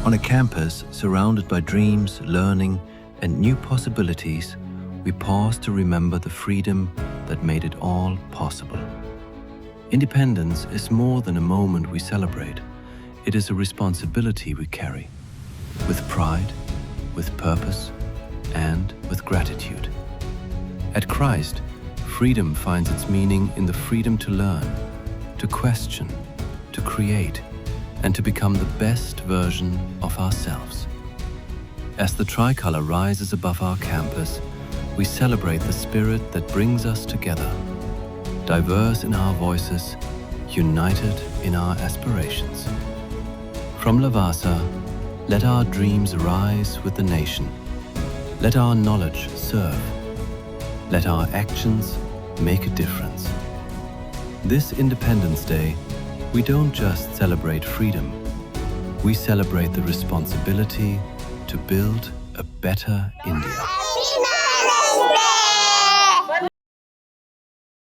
On a campus surrounded by dreams, learning, and new possibilities, we pause to remember the freedom that made it all possible. Independence is more than a moment we celebrate. It is a responsibility we carry, with pride, with purpose, and with gratitude. At Christ, freedom finds its meaning in the freedom to learn, to question, to create, and to become the best version of ourselves. As the tricolor rises above our campus, we celebrate the spirit that brings us together, diverse in our voices, united in our aspirations. From Lavasa, let our dreams rise with the nation. Let our knowledge serve. Let our actions make a difference. This Independence Day, we don't just celebrate freedom, we celebrate the responsibility to build a better India.